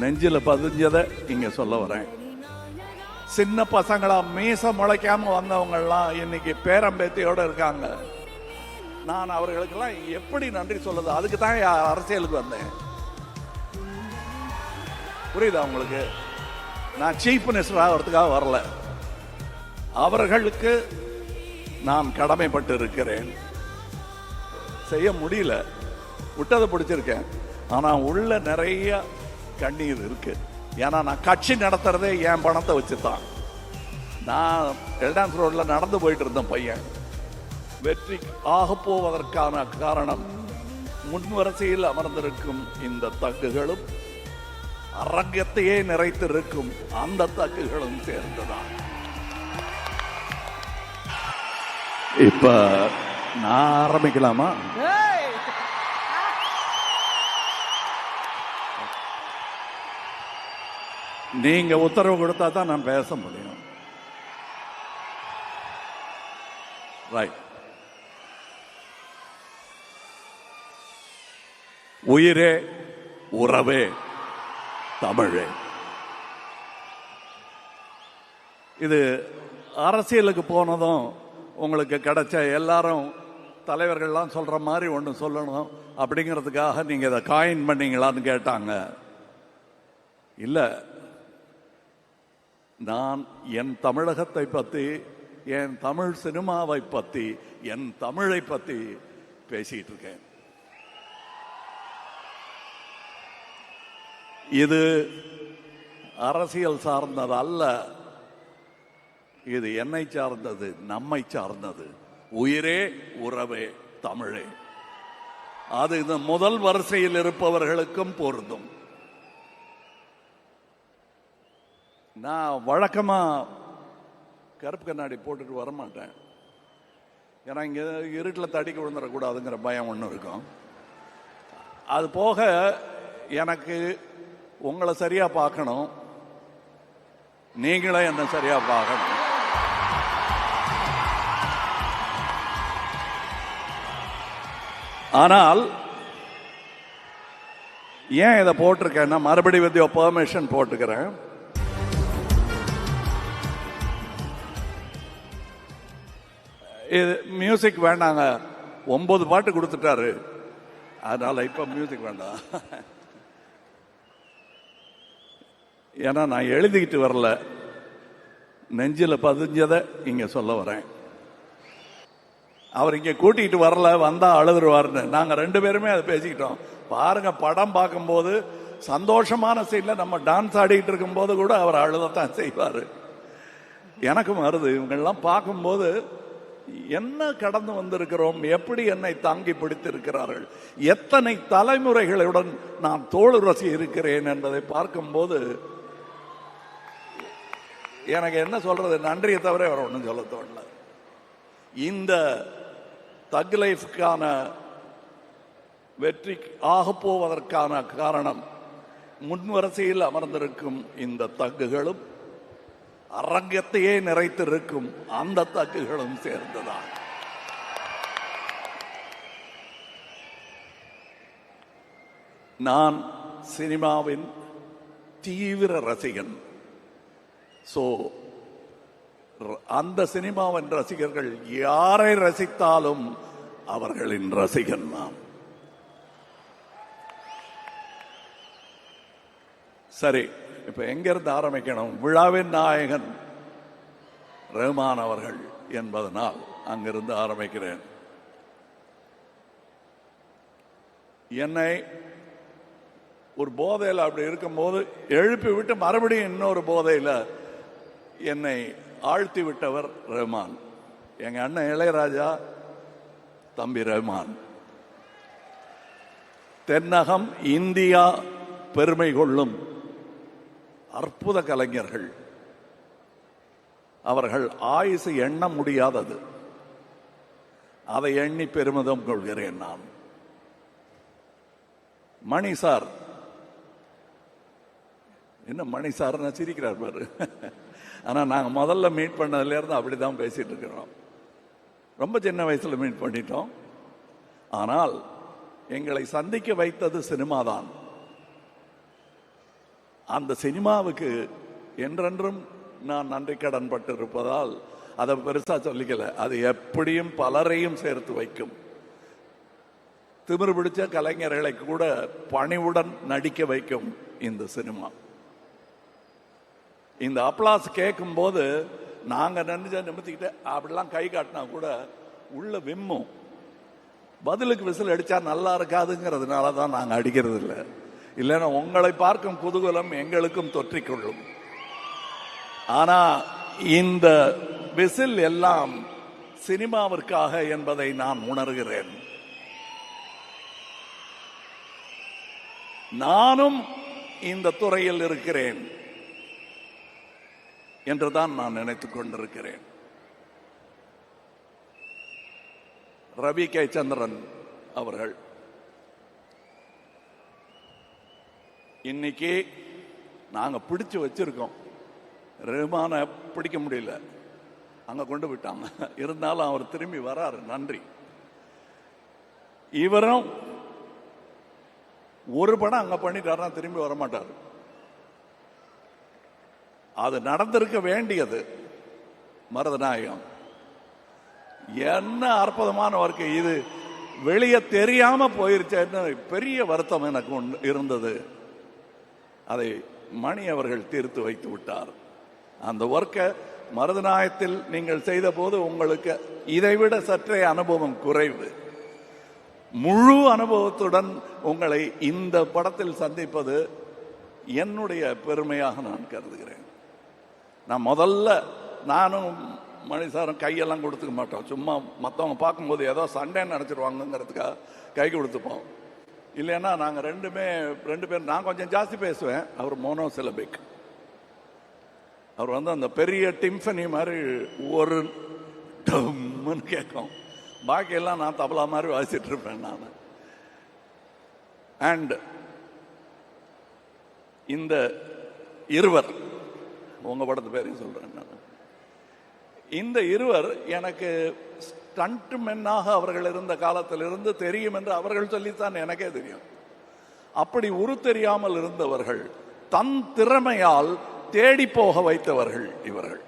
நெஞ்சில பதிஞ்சதை இங்க சொல்ல வரேன். சின்ன பசங்களா மீச முளைக்காம வந்தவங்கெல்லாம் இன்னைக்கு பேரம்பேத்தியோட இருக்காங்க. நான் அவர்களுக்கெல்லாம் எப்படி நன்றி சொல்லுது? அதுக்கு தான் அரசியலுக்கு வந்தேன். புரியுதா உங்களுக்கு? நான் சீஃப் மினிஸ்டர் ஆகிறதுக்காக வரல. அவர்களுக்கு நான் கடமைப்பட்டு இருக்கிறேன். செய்ய முடியல, விட்டதை பிடிச்சிருக்கேன். ஆனா உள்ள நிறைய கண்ணீர் இருக்கு. ஏன்னா நான் கட்சி நடத்துறதே என் பணத்தை வச்சுதான். நான் எல்டான்ஸ் ரோட்ல நடந்து போயிட்டு இருந்தேன். பையன் வெற்றி ஆக போவதற்கான காரணம் முன்வரிசையில் அமர்ந்திருக்கும் இந்த தக்குகளும் அரங்கத்தையே நிறைத்திருக்கும் அந்த தக்குகளும் சேர்ந்துதான். இப்ப நான் ஆரம்பிக்கலாமா? நீங்க உத்தரவு கொடுத்தா தான் நான் பேச முடியும். ரைட். உயிரே உறவே தமிழே. இது அரசியலுக்கு போனதும் உங்களுக்கு கிடைச்ச எல்லாரும் தலைவர்கள்லாம் சொல்ற மாதிரி ஒன்று சொல்லணும் அப்படிங்கிறதுக்காக நீங்க இதை காயின் பண்ணீங்களான்னு கேட்டாங்க. இல்ல, நான் என் தமிழகத்தை பத்தி, என் தமிழ் சினிமாவை பத்தி, என் தமிழை பத்தி பேசிட்டு இருக்கேன். இது அரசியல் சார்ந்தது அல்ல, இது என்னை சார்ந்தது, நம்மை சார்ந்தது. உயிரே உறவே தமிழே. அது இந்த முதல் வரிசையில் இருப்பவர்களுக்கும் பொருந்தும். நான் வழக்கமா கருப்பு கண்ணாடி போட்டுட்டு வரமாட்டேன். ஏன்னா இங்க இருட்டில் தடிக்க விழுந்துடக்கூடாதுங்கிற பயம் ஒன்று இருக்கும். அது போக எனக்கு உங்களை சரியா பார்க்கணும், நீங்களே என்ன சரியா பார்க்கணும். ஆனால் ஏன் இதை போட்டிருக்கேன்னா, மறுபடி வித் யுவர் பெர்மிஷன் போட்டுக்கிறேன். இது மியூசிக் வேண்டாங்க, 9 பாட்டு கொடுத்துட்டாரு, அதனால இப்ப மியூசிக் வேண்டாம். ஏன்னா நான் எழுதிக்கிட்டு வரல, நெஞ்சில பதிஞ்சதை இங்க சொல்ல வரேன். அவர் இங்க கூட்டிகிட்டு வரல, வந்தா அழுதுருவாருன்னு நாங்க 2 பேருமே அதை பேசிக்கிட்டோம். பாருங்க, படம் பார்க்கும்போது சந்தோஷமான சீன்ல நம்ம டான்ஸ் ஆடிட்டு இருக்கும் போது கூட அவர் அழுதத்தான் செய்வாரு. எனக்கும் வருது. இவங்கெல்லாம் பார்க்கும்போது என்ன கடந்து வந்திருக்கிறோம், எப்படி என்னை தாங்கி பிடித்திருக்கிறார்கள், எத்தனை தலைமுறைகளுடன் நான் தோளுரசி இருக்கிறேன் என்பதை பார்க்கும்போது எனக்கு என்ன சொல்றது, நன்றியை தவிர வேற ஒன்றும் சொல்ல தோணல. இந்த தக் லைஃப்கான வெற்றி ஆக போவதற்கான காரணம் முன்வரிசையில் அமர்ந்திருக்கும் இந்த தக்குகளும் அரங்கத்தையே நிறைத்திருக்கும் அந்த தக்குகளும் சேர்ந்துதான். நான் சினிமாவின் தீவிர ரசிகன். சோ அந்த சினிமாவின் ரசிகர்கள் யாரை ரசித்தாலும் அவர்களின் ரசிகன் நான். சரி, இப்ப எங்க இருந்து ஆரம்பிக்கணும்? விழாவின் நாயகன் ரஹ்மான் அவர்கள் என்பதனால் அங்கிருந்து ஆரம்பிக்கிறேன். என்னை ஒரு போதையில் அப்படி இருக்கும்போது எழுப்பி விட்டு மறுபடியும் இன்னொரு போதையில் என்னை ஆழ்த்தி விட்டவர் ரஹ்மான். எங்க அண்ணன் இளையராஜா, தம்பி ரஹ்மான். தென்னகம் இந்தியா பெருமை கொள்ளும் அற்புத கலைஞர்கள். அவர்கள் ஆயுசு எண்ண முடியாதது. அதை எண்ணி பெருமிதம் கொள்கிறேன் நான். மணி சார், என்ன மணி சார் சிரிக்கிறார் பாரு. ஆனா நாங்க முதல்ல மீட் பண்ணதுல இருந்து அப்படிதான் பேசிட்டு இருக்கிறோம். ரொம்ப சின்ன வயசுல மீட் பண்ணிட்டோம். ஆனால் எங்களை சந்திக்க வைத்தது சினிமாதான். அந்த சினிமாவுக்கு என்றென்றும் நான் நன்றி கடன் பட்டு இருப்பதால் அதை பெருசா சொல்லிக்கல. அது எப்படியும் பலரையும் சேர்த்து வைக்கும். திமிரு பிடிச்ச கலைஞர்களை கூட பணிவுடன் நடிக்க வைக்கும் இந்த சினிமா. இந்த அப்ளாஸ் கேட்கும் போது நாங்க நிமித்திக்கிட்டு அப்படிலாம் கை காட்டினா கூட உள்ள விம்மும். பதிலுக்கு விசில் அடிச்சா நல்லா இருக்காதுங்கிறதுனால தான் நாங்க அடிக்கிறது இல்லை. இல்லைன்னா உங்களை பார்க்கும் குதூகலம் எங்களுக்கும் தொற்றிக்கொள்ளும். ஆனா இந்த விசில் எல்லாம் சினிமாவிற்காக என்பதை நான் உணர்கிறேன். நானும் இந்த துறையில் இருக்கிறேன் என்றுதான் நான் நினைத்துக் கொண்டிருக்கிறேன். ரவி கே சந்திரன் அவர்கள் இன்னைக்கு நாங்க பிடிச்சு வச்சிருக்கோம். ரஹ்மான பிடிக்க முடியல, அங்க கொண்டு விட்டாங்க. இருந்தாலும் அவர் திரும்பி வராரு, நன்றி. இவரும் ஒரு படம் அங்க பண்ணிட்டாருன்னா திரும்பி வரமாட்டார். அது நடந்திருக்க வேண்டியது. மருதநாயகம் என்ன அற்புதமான வாழ்க்கை இது. வெளியே தெரியாம போயிருச்சேன்னு பெரிய வருத்தம் எனக்கு இருந்தது. அதை மணி அவர்கள் தீர்த்து வைத்து விட்டார். அந்த ஒர்க்கை மருதநாயகத்தில் நீங்கள் செய்த போது உங்களுக்கு இதைவிட சற்றே அனுபவம் குறைவு. முழு அனுபவத்துடன் உங்களை இந்த படத்தில் சந்திப்பது என்னுடைய பெருமையாக நான் கருதுகிறேன். நான் முதல்ல நானும் மணிசாரும் கையெல்லாம் கொடுத்துக்க மாட்டோம். சும்மா மற்றவங்க பார்க்கும்போது ஏதோ சண்டைன்னு நினச்சிருவாங்கிறதுக்காக கை கொடுத்துப்போம். இல்லைன்னா நாங்கள் ரெண்டு பேர், நான் கொஞ்சம் ஜாஸ்தி பேசுவேன், அவர் மோனோசிலபிக். அவர் அந்த பெரிய டிம்ஃபனி மாதிரி ஒரு டம்னு கேட்கும். பாக்கியெல்லாம் நான் தபலா மாதிரி வாசிட்டு இருப்பேன் நான். அண்ட் இந்த இருவர், உங்க படத்து பேரையும் சொல்றேன் நான். இந்த இருவர் எனக்கு ஸ்டண்ட் மென்னாக அவர்கள் இருந்த காலத்திலிருந்து தெரியும் என்று அவர்கள் சொல்லித்தான் எனக்கே தெரியும். அப்படி உரு தெரியாமல் இருந்தவர்கள் தன் திறமையால் தேடி போக வைத்தவர்கள் இவர்கள்.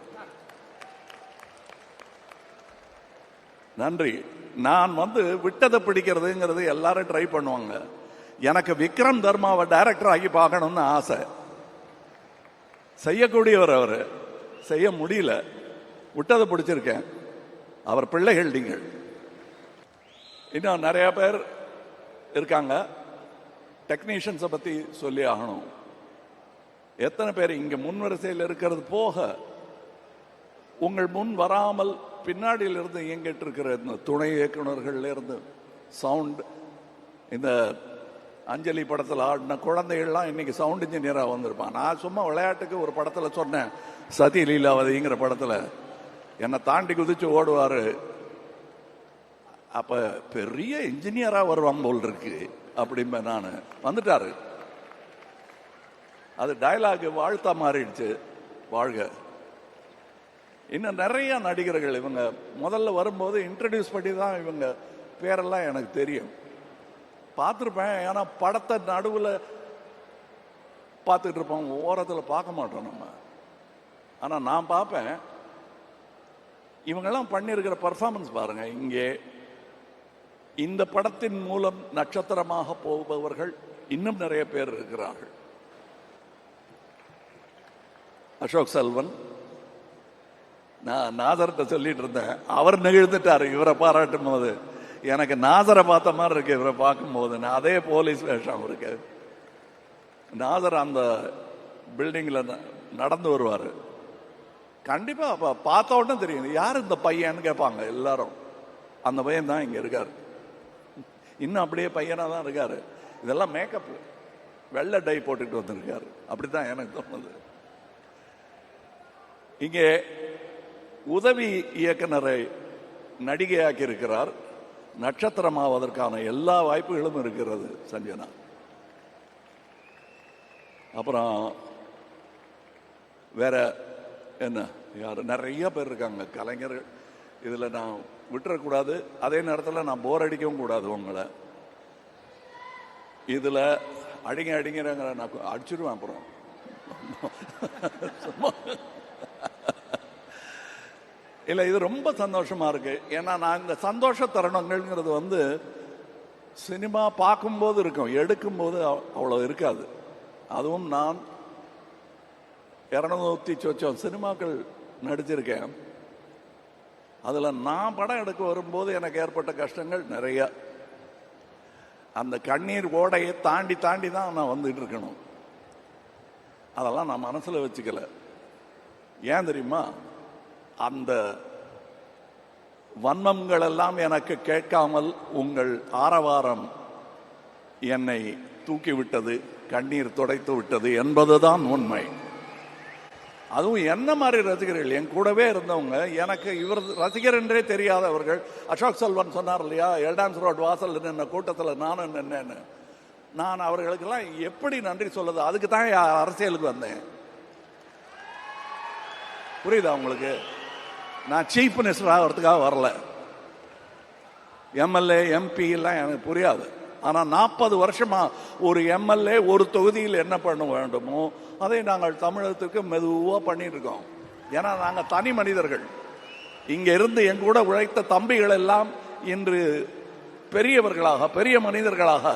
நன்றி. நான் விட்டதை பிடிக்கிறதுங்கிறது எல்லாரும் ட்ரை பண்ணுவாங்க. எனக்கு விக்ரம் தர்மாவை டைரக்டர் ஆகி பார்க்கணும்னு ஆசை. செய்யக்கூடியவர் அவரு, செய்ய முடியல. விட்டதை பிடிச்சிருக்கேன். அவர் பிள்ளைகள் நீங்கள். இன்னும் நிறைய பேர் இருக்காங்க. டெக்னீஷியன்ஸை பத்தி சொல்லி ஆகணும். எத்தனை பேர் இங்க முன்வரிசையில் இருக்கிறது போக உங்கள் முன் வராமல் பின்னாடியில் இருந்து இயங்கிட்டு இருக்கிற இந்த துணை இயக்குநர்கள்ல இருந்து சவுண்ட், இந்த அஞ்சலி படத்தில் ஆடின குழந்தைகள்லாம் இன்னைக்கு சவுண்ட் இன்ஜினியராக வந்திருப்பான். நான் சும்மா விளையாட்டுக்கு ஒரு படத்தில் சொன்னேன், சதி லீலாவதிங்கிற படத்தில் என்னை தாண்டி குதிச்சு ஓடுவாரு. அப்ப பெரிய இன்ஜினியரா வருவாங்க போல் இருக்கு அப்படின்ப. நான் வந்துட்டாரு. அது டயலாக் வாழ்த்தா மாறிடுச்சு. வாழ்க. இன்னும் நிறைய நடிகர்கள் இவங்க முதல்ல வரும்போது இன்ட்ரடியூஸ் பண்ணி தான் இவங்க பேரெல்லாம் எனக்கு தெரியும், பார்த்துருப்பேன். ஏன்னா படத்தை நடுவில் பார்த்துட்டு இருப்போம், ஓரத்தில் பார்க்க மாட்டோம் நம்ம. ஆனால் நான் பார்ப்பேன். இவங்கெல்லாம் பண்ணியிருக்கிற பர்ஃபார்மன்ஸ் பாருங்க. இங்கே இந்த படத்தின் மூலம் நட்சத்திரமாக போபவர்கள் இன்னும் நிறைய பேர் இருக்கிறார்கள். அசோக் செல்வன், நான் நாசரத்தை சொல்லிட்டு இருந்தேன், அவர் நிகழ்ந்துட்டாரு இவரை பாராட்டும் போது. எனக்கு நாசரை பார்த்த மாதிரி இருக்கு இவரை பார்க்கும் போது. நான் அதே போலீஸ் வேஷம் இருக்கு. நாசர் அந்த பில்டிங்ல நடந்து வருவாரு. கண்டிப்பா அப்ப பார்த்த உடனே தெரியும் யார் இந்த பையன்னு கேட்பாங்க எல்லாரும். அந்த பையன் தான் இங்க இருக்காரு. இன்னும் அப்படியே பையனா தான் இருக்காரு. இதெல்லாம் மேக்கப், வெள்ளை டை போட்டுட்டு வந்திருக்காரு. அப்படித்தான் எனக்கு தோணுது. இங்கே உதவி இயக்குனரை நடிகையாக்கி இருக்கிறார். நட்சத்திரமாவதற்கான எல்லா வாய்ப்புகளும் இருக்கிறது சஞ்சனா. அப்புறம் வேற என்ன, யார் நிறைய பேர் இருக்காங்க கலைஞர்கள். இதுல நான் விட்டுறக்கூடாது, அதே நேரத்தில் நான் போர் அடிக்கவும் கூடாது உங்களை. இதுல அடிங்கிற நான் அடிச்சிருவேன். அப்புறம் இல்லை, இது ரொம்ப சந்தோஷமா இருக்கு. ஏன்னா நான் இந்த சந்தோஷ தருணங்கள்ங்கிறது சினிமா பார்க்கும்போது இருக்கும், எடுக்கும்போது அவ்வளோ இருக்காது. அதுவும் நான் 200 சொச்சம் சினிமாக்கள் நடிச்சிருக்கேன். அதில் நான் படம் எடுக்க வரும்போது எனக்கு ஏற்பட்ட கஷ்டங்கள் நிறைய. அந்த கண்ணீர் ஓடையை தாண்டி தாண்டி தான் நான் வந்துட்டு இருக்கணும். அதெல்லாம் நான் மனசில் வச்சுக்கல. ஏன் தெரியுமா? அந்த வன்மங்கள் எல்லாம் எனக்கு கேட்காமல் உங்கள் ஆரவாரம் என்னை தூக்கிவிட்டது, கண்ணீர் துடைத்து விட்டது என்பதுதான் உண்மை. அதுவும் என்ன மாதிரி ரசிகர்கள், என் கூடவே இருந்தவங்க, எனக்கு இவர் ரசிகர் என்றே தெரியாதவர்கள். அசோக் செல்வன் சொன்னார் இல்லையா, எல்டான்ஸ் ரோட் வாசல் நின்ன கூட்டத்தில் நானும் நின்னேன்னு. நான் அவர்களுக்கெல்லாம் எப்படி நன்றி சொல்லுது? அதுக்கு தான் அரசியலுக்கு வந்தேன். புரியுதா உங்களுக்கு? நான் சீஃப் மினிஸ்டர் ஆகிறதுக்காக வரல. எம்எல்ஏ எம்பி எல்லாம் எனக்கு புரியாது. ஆனால் 40 வருஷமா ஒரு எம்எல்ஏ ஒரு தொகுதியில் என்ன பண்ண வேண்டுமோ அதை நாங்கள் தமிழகத்துக்கு மெதுவாக பண்ணிட்டு இருக்கோம். ஏன்னா நாங்கள் தனி மனிதர்கள். இங்க இருந்து என் கூட உழைத்த தம்பிகள் எல்லாம் இன்று பெரியவர்களாக, பெரிய மனிதர்களாக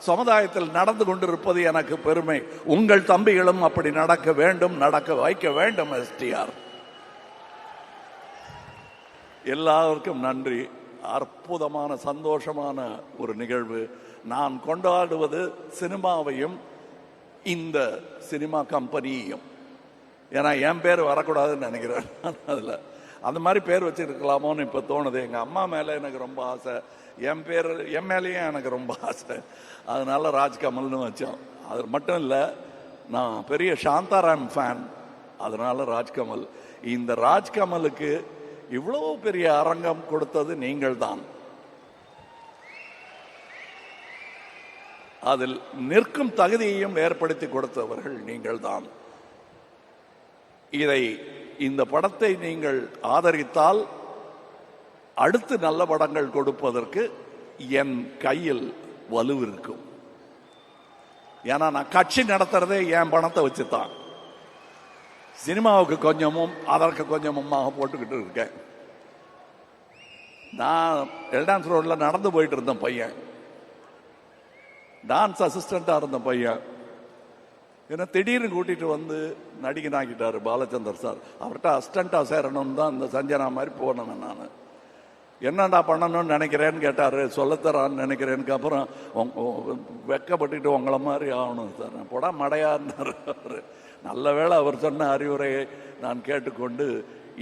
சமுதாயத்தில் நடந்து கொண்டிருப்பது எனக்கு பெருமை. உங்கள் தம்பிகளும் அப்படி நடக்க வேண்டும், நடக்க வைக்க வேண்டும். எஸ்டிஆர், எல்லாருக்கும் நன்றி. அற்புதமான சந்தோஷமான ஒரு நிகழ்வு. நான் கொண்டாடுவது சினிமாவையும் இந்த சினிமா கம்பெனியையும். ஏன்னா என் பேர் வரக்கூடாதுன்னு நினைக்கிறேன். அதில் அந்த மாதிரி பேர் வச்சிருக்கலாமோன்னு இப்போ தோணுது. எங்கள் அம்மா மேலே எனக்கு ரொம்ப ஆசை, என் பேர் என் மேலேயும் எனக்கு ரொம்ப ஆசை. அதனால ராஜ்கமல்னு வச்சோம். அது மட்டும் இல்லை, நான் பெரிய சாந்தாராம் ஃபேன், அதனால ராஜ்கமல். இந்த ராஜ்கமலுக்கு இவ்வளவு பெரிய அரங்கம் கொடுத்தது நீங்கள் தான். அதில் நிற்கும் தகுதியையும் ஏற்படுத்தி கொடுத்தவர்கள் நீங்கள் தான். இந்த படத்தை நீங்கள் ஆதரித்தால் அடுத்து நல்ல படங்கள் கொடுப்பதற்கு என் கையில் வலு இருக்கும். ஏன்னா நான் கட்சி நடத்துறதே என் பணத்தை வச்சுதான். சினிமாவுக்கு கொஞ்சமும் அதற்கு கொஞ்சமுமாக போட்டுக்கிட்டு இருக்கேன். நான் எல்டான்ஸ் ரோட்ல நடந்து போயிட்டு இருந்த பையன், டான்ஸ் அசிஸ்டண்டா இருந்த பையன், என்ன திடீர்னு கூட்டிட்டு வந்து நடிகனாக்கிட்டாரு பாலச்சந்தர் சார். அவர்கிட்ட அசிஸ்டண்டா சேரணும்னு தான் இந்த சஞ்சனா மாதிரி போனேன். நான் என்னடா பண்ணணும்னு நினைக்கிறேன்னு கேட்டாரு. சொல்லத்தரான்னு நினைக்கிறேன்னு. அப்புறம் வெக்கப்பட்டுக்கிட்டு உங்களை மாதிரி ஆகணும் சார், போடா மடையாருன்னாரு. நல்ல வேளை அவர் சொன்ன அறிவுரையை நான் கேட்டுக்கொண்டு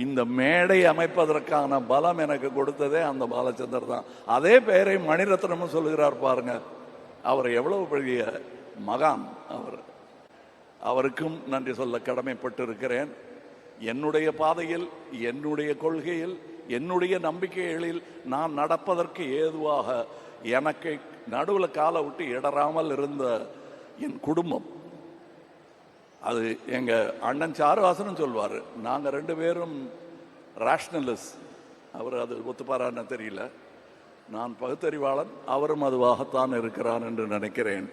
இந்த மேடை அமைப்பதற்கான பலம் எனக்கு கொடுத்ததே அந்த பாலச்சந்தர் தான். அதே பெயரை மணிரத்னமும் சொல்லுகிறார் பாருங்க. அவர் எவ்வளவு பெரிய மகான். அவருக்கும் நன்றி சொல்ல கடமைப்பட்டு இருக்கிறேன். என்னுடைய பாதையில், என்னுடைய கொள்கையில், என்னுடைய நம்பிக்கைகளில் நான் நடப்பதற்கு ஏதுவாக எனக்கு நடுவில் காலை விட்டு இடராமல் இருந்த என் குடும்பம். அது எங்க அண்ணன் சாருவாசனும் சொல்வார், நாங்க 2 பேரும் ரேஷனலிஸ்ட். அவர் அது ஒத்துப்பாரான்னு தெரியல. நான் பகுத்தறிவாளன், அவரும் அதுவாகத்தான் இருக்கிறான் என்று நினைக்கிறேன்.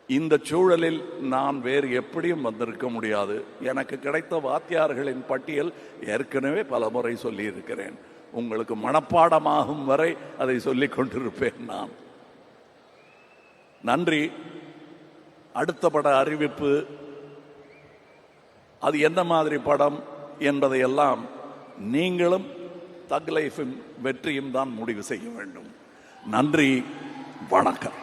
இந்த சூழலில் நான் வேறு எப்படியும் வந்திருக்க முடியாது. எனக்கு கிடைத்த வாத்தியார்களின் பட்டியல் ஏற்கனவே பல முறை சொல்லி இருக்கிறேன். உங்களுக்கு மனப்பாடமாகும் வரை அதை சொல்லிக் கொண்டிருப்பேன் நான். நன்றி. அடுத்த பட அறிவிப்பு, அது என்ன மாதிரி படம் என்பதையெல்லாம் நீங்களும் தக் லைஃபின் வெற்றியும் தான் முடிவு செய்ய வேண்டும். நன்றி, வணக்கம்.